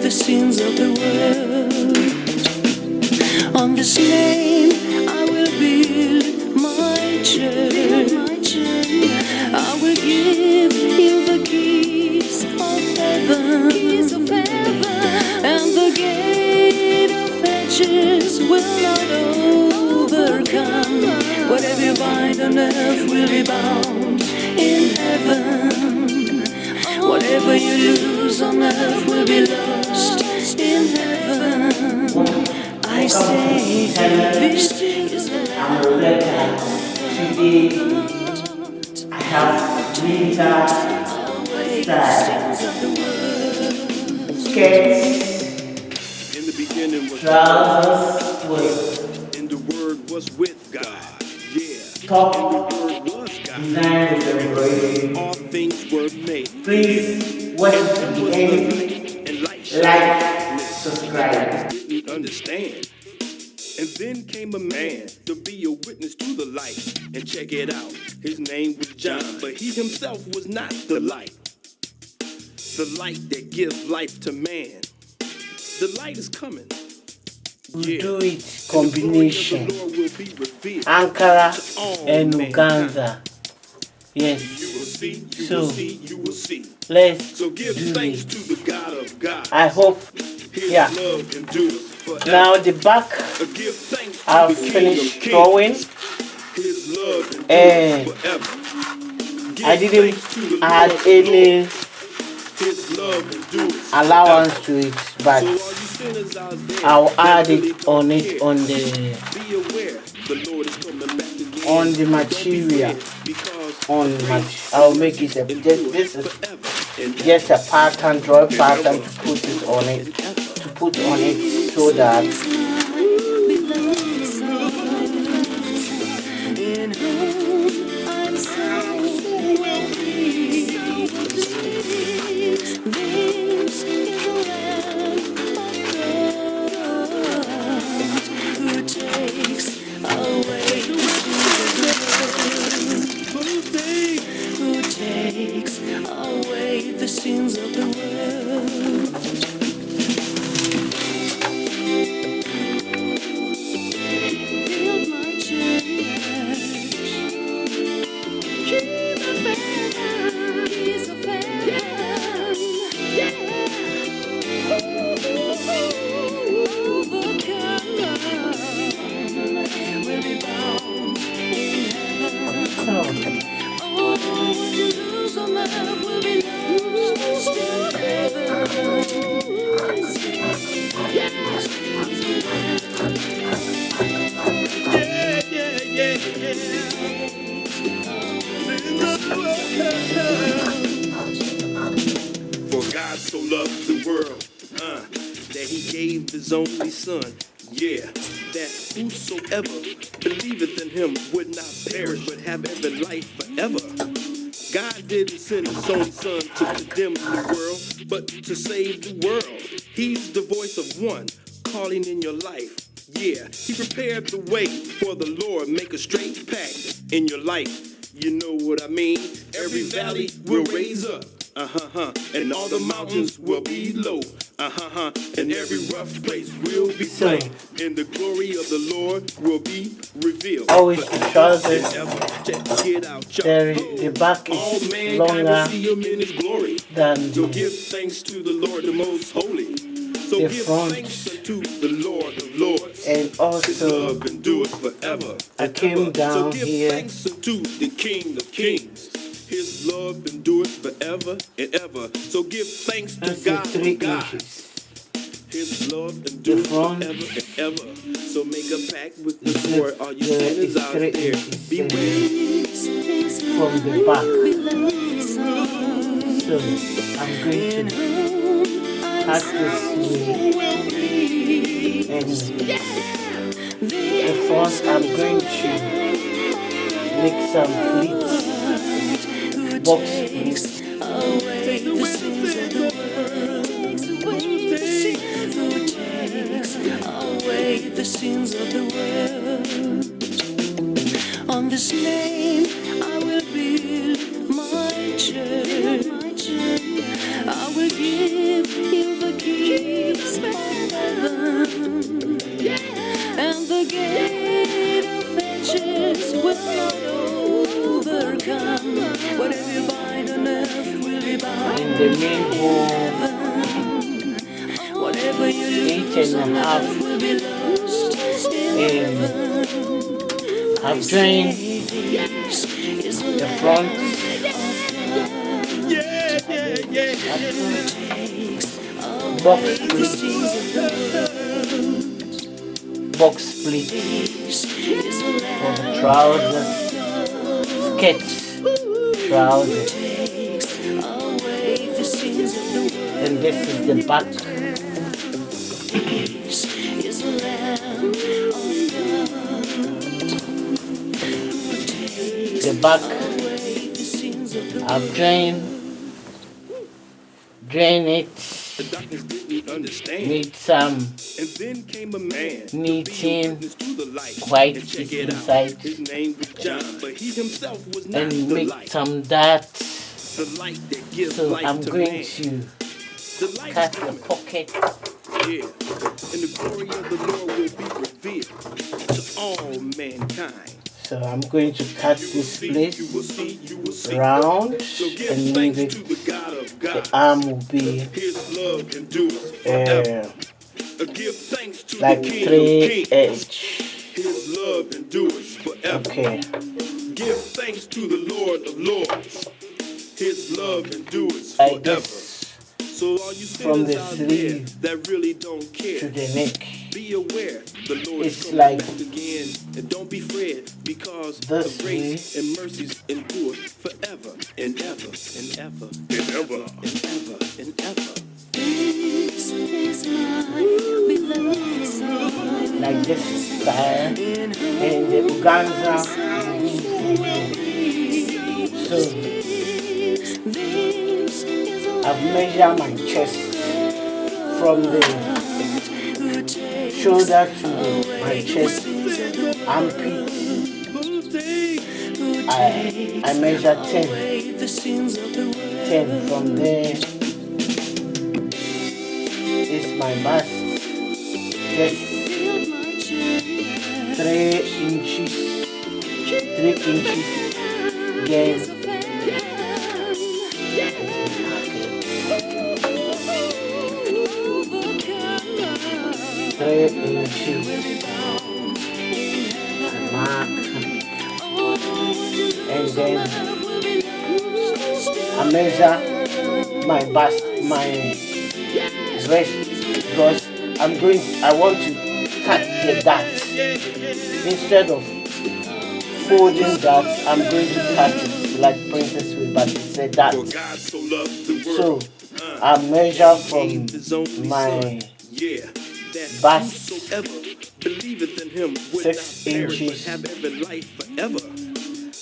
the sins of the world. On this name I will build my church. I will give you the keys of heaven, and the gate of edges will not overcome. Whatever you bind on earth will be bound in heaven. Whatever you lose on earth will be lost in heaven. I say this is the land. Today I have winter style skirts, In the beginning was trousers with and the word was with God. Yeah. top And the word was God. designed with embroidery. All things were made. Please watch to the end, And light like, subscribe. didn't understand. And then came a man to be a witness to the light. And check it out, his name was John, but he himself was not the light. The light that gives life to man. The light is coming. We Yeah. do it And the glory of the combination Lord will be revealed Ankara to all and mankind. Uganda. Yes, You will see, you So, will see, you will see. let's So give do thanks it. to the God of God. I hope. His Yeah. love endures forever. Now the back Give thanks to I've the King finished of drawing. Kings. His love And endures forever. Give I didn't thanks to the add Lord of any Lords. His love endures allowance forever. to it, but So all you sinners out there I'll that add really it don't on it care, on the be aware the Lord is coming back again. on the Don't be material. scared, because on grace my. I'll and make it mercy a endure this is forever and just a pattern, draw ever pattern to put it on it, to put on it so that In whom I'm so well pleased. This is the Lamb of God who takes away the sins of the world. Who takes away the sins of the world. Build my church. Keys of heaven. Keys of heaven. Yeah. Overcome will be bound in heaven. Oh, what you lose on earth will be lost in heaven. Yes. For God so loved the world, that he gave his only son, yeah, that whosoever believeth in him would not perish but have every life forever. God didn't send his only son to condemn the world, but to save the world. He's the voice of one calling in your life. Yeah, he prepared the way for the Lord, make a straight path in your life. You know what I mean? Every valley will raise up, and all the mountains will be low, and every rough place will be plain, and the glory of the Lord will be revealed. always the trousers. Check it out, The back all is mankind will longer see him in his glory. than So the give thanks to the Lord, the most holy. So The give front. thanks unto the Lord of Lords. and His also love endures forever. I and came ever. down So give here. thanks unto the King of Kings. His love endures forever and ever. So give thanks to that's the God, 3 God. inches. His love endures front. forever and ever. So make a pact with the The- Lord, all you the- sinners it's out 3 there. inches. Beware. From the back. So I'm going to cut this way, and the front I'm going to make some pleats, box pleats. The sins of the world. On this name I will build my church. I will give you the keys heaven, and the gate of ages will not overcome. Whatever you bind on earth will be bound in the main hall, whatever you lose on earth will be lost in heaven. I've joined the front, box split for the trousers, sketch trousers, and this is the back. The back, I've drained it, made some knitting, white inside, and make some dots. So I'm going to cut the pocket. And the glory of the Lord will be revealed to all mankind. So I'm going to cut this place round and leave it. The arm will be like 3 edge. Okay. Give thanks to the Lord of Lords. His love endures like forever. this, So all you from the sinners out sleeve there that really don't care, to the neck. be aware the Lord is It's coming like back again, and don't be afraid because this the grace and mercies endure forever and ever and ever and ever and ever and ever. This is my beloved son. like this style, and the organza. So I've measured my chest from the shoulder to my chest, armpit. I measure 10 from there. Is my bust, just 3 inches, 3 inches again. 3 inches mark, and then I measure my bust, my dress, because I want to cut the darts. Instead of folding darts, I'm going to cut it like Princess Way, but it's a dart. So I measure from my bust 6 inches.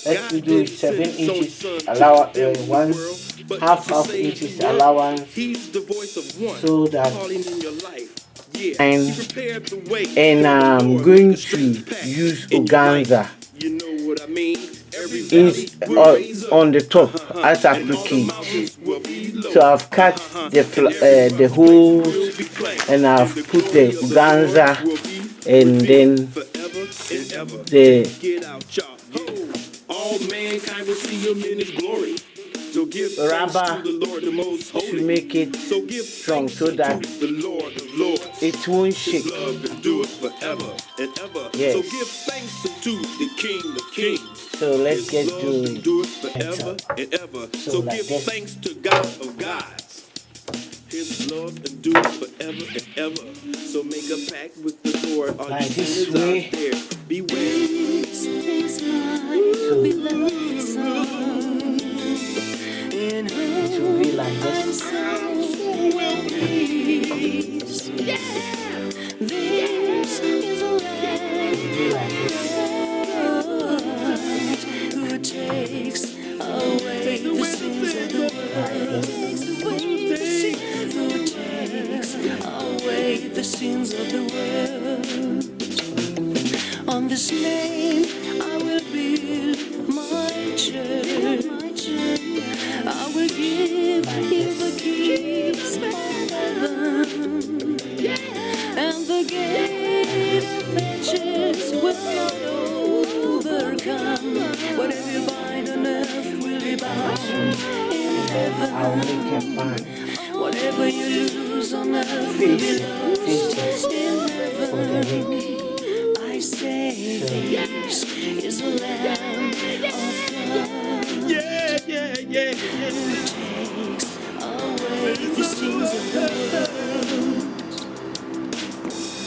Let me do it 7 inches allowance, half inches allowance, so that and I'm going to use organza on the top as applique. So I've cut the holes, and I've put the organza, and then the rubber to make it strong so that it won't shake. Yes. So let's get to it. So like this. His love endures forever and ever. So make a pact with the Lord. All like you this sinners way. out there, beware. This is my beloved son, in whom It will be like this. I'm so well pleased. Yeah. This is a It will be like this. who takes away the sins of the world. Who takes away the sins of the world. On this name I will be I'll make a plan. Whatever you lose on earth will be Face lost it in for the heaven. weak. I say this is the Lamb of God Yeah, yeah, yeah. who takes away the sins of the world.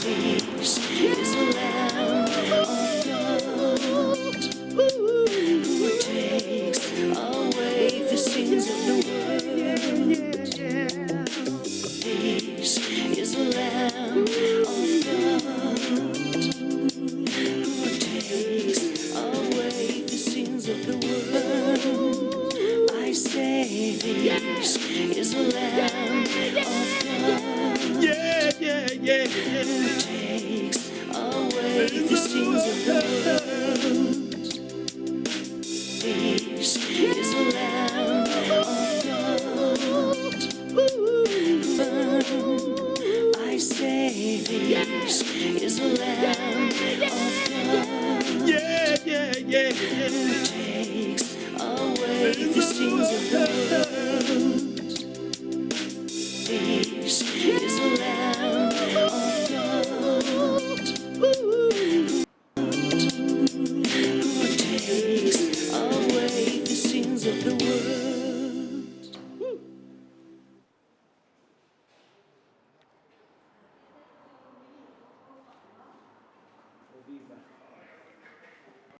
This is the Lamb of God who takes away the sins of the world. This is the Lamb of God who takes away the sins of the world. I say this is the Lamb of God Yeah, yeah, yeah. who takes away the sins of the world. This is the Lamb of God. I say this is the Lamb of God Yeah, yeah, yeah. who